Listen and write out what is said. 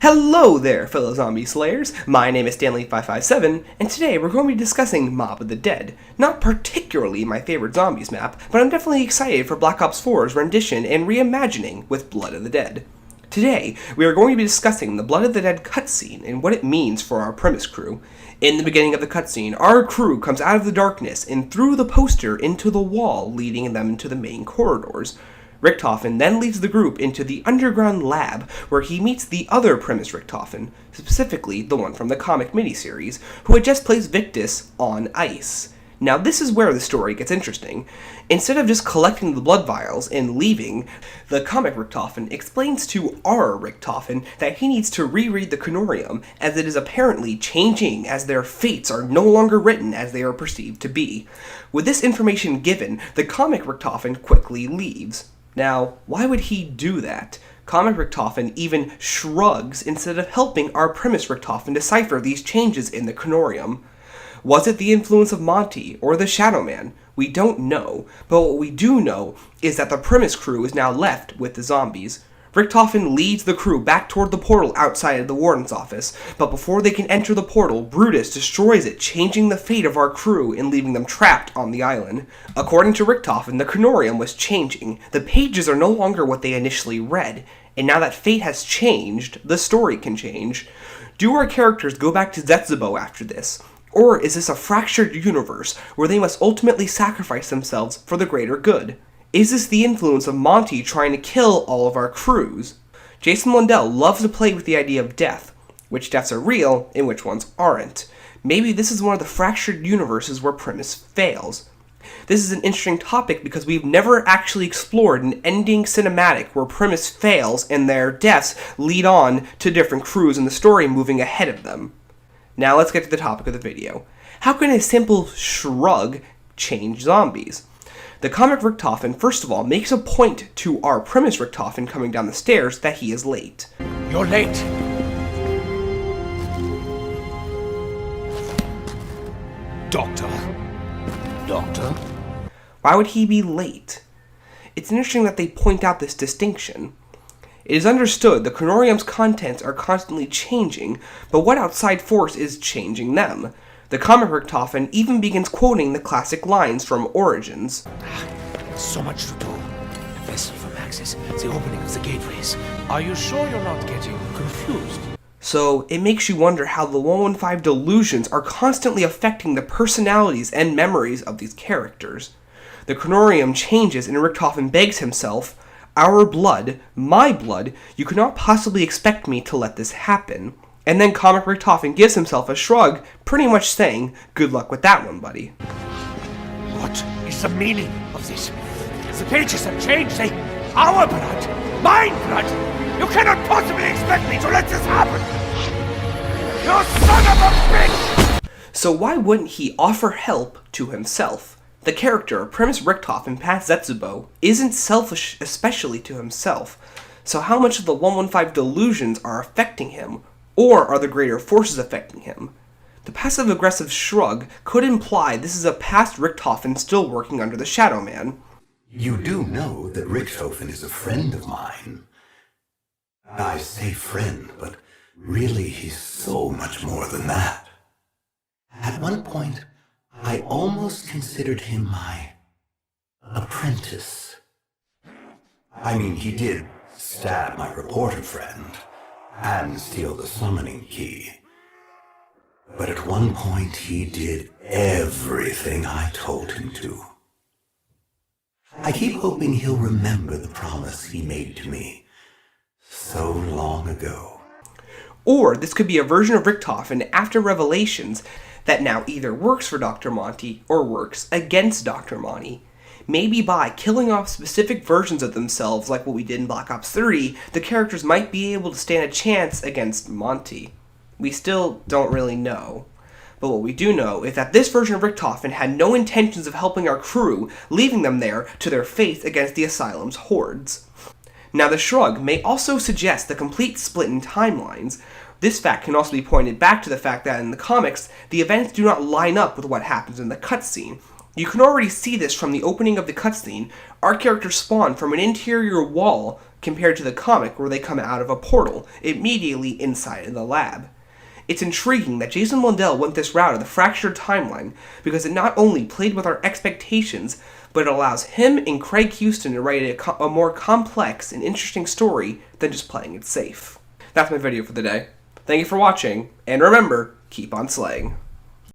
Hello there, fellow zombie slayers. My name is Stanley557, and today we're going to be discussing Mob of the Dead. Not particularly my favorite zombies map, but I'm definitely excited for Black Ops 4's rendition and reimagining with Blood of the Dead. Today, we are going to be discussing the Blood of the Dead cutscene and what it means for our premise crew. In the beginning of the cutscene, our crew comes out of the darkness and through the poster into the wall, leading them into the main corridors. Richtofen then leads the group into the underground lab, where he meets the other premise Richtofen, specifically the one from the comic miniseries, who had just placed Victus on ice. Now this is where the story gets interesting. Instead of just collecting the blood vials and leaving, the comic Richtofen explains to our Richtofen that he needs to reread the Canorium, as it is apparently changing as their fates are no longer written as they are perceived to be. With this information given, the comic Richtofen quickly leaves. Now, why would he do that? Comic Richtofen even shrugs instead of helping our premise Richtofen decipher these changes in the Canorium. Was it the influence of Monty or the Shadow Man? We don't know, but what we do know is that the premise crew is now left with the zombies. Richtofen leads the crew back toward the portal outside of the warden's office, but before they can enter the portal, Brutus destroys it, changing the fate of our crew and leaving them trapped on the island. According to Richtofen, the Canorium was changing. The pages are no longer what they initially read, and now that fate has changed, the story can change. Do our characters go back to Zetsubo after this? Or is this a fractured universe where they must ultimately sacrifice themselves for the greater good? Is this the influence of Monty trying to kill all of our crews? Jason Blundell loves to play with the idea of death. Which deaths are real and which ones aren't. Maybe this is one of the fractured universes where premise fails. This is an interesting topic because we've never actually explored an ending cinematic where premise fails and their deaths lead on to different crews and the story moving ahead of them. Now let's get to the topic of the video. How can a simple shrug change zombies? The comic Richtofen, first of all, makes a point to our premise Richtofen coming down the stairs that he is late. You're late. Doctor? Why would he be late? It's interesting that they point out this distinction. It is understood the Canorium's contents are constantly changing, but what outside force is changing them? The comic Richtofen even begins quoting the classic lines from Origins. So much to do. The vessel from access, the opening of the gateways. Are you sure you're not getting confused? So it makes you wonder how the 115 delusions are constantly affecting the personalities and memories of these characters. The Canorium changes and Richtofen begs himself, "Our blood, my blood, you could not possibly expect me to let this happen." And then comic Richtofen gives himself a shrug, pretty much saying, "Good luck with that one, buddy." What is the meaning of this? The pages have changed. They... Our blood! Mine blood! You cannot possibly expect me to let this happen! You son of a bitch! So why wouldn't he offer help to himself? The character, Premise Richtofen past Zetsubo, isn't selfish especially to himself. So how much of the 115 delusions are affecting him? Or are the greater forces affecting him? The passive-aggressive shrug could imply this is a past Richtofen still working under the Shadow Man. You do know that Richtofen is a friend of mine. I say friend, but really he's so much more than that. At one point, I almost considered him my apprentice. I mean, he did stab my reporter friend and steal the summoning key. But at one point he did everything I told him to. I keep hoping he'll remember the promise he made to me so long ago. Or this could be a version of Richtofen after Revelations that now either works for Dr. Monty or works against Dr. Monty. Maybe by killing off specific versions of themselves like what we did in Black Ops 3, the characters might be able to stand a chance against Monty. We still don't really know. But what we do know is that this version of Richtofen had no intentions of helping our crew, leaving them there to their fate against the Asylum's hordes. Now the shrug may also suggest the complete split in timelines. This fact can also be pointed back to the fact that in the comics, the events do not line up with what happens in the cutscene. You can already see this from the opening of the cutscene. Our characters spawn from an interior wall compared to the comic where they come out of a portal immediately inside of the lab. It's intriguing that Jason Blundell went this route of the fractured timeline because it not only played with our expectations, but it allows him and Craig Houston to write a more complex and interesting story than just playing it safe. That's my video for the day. Thank you for watching, and remember, keep on slaying.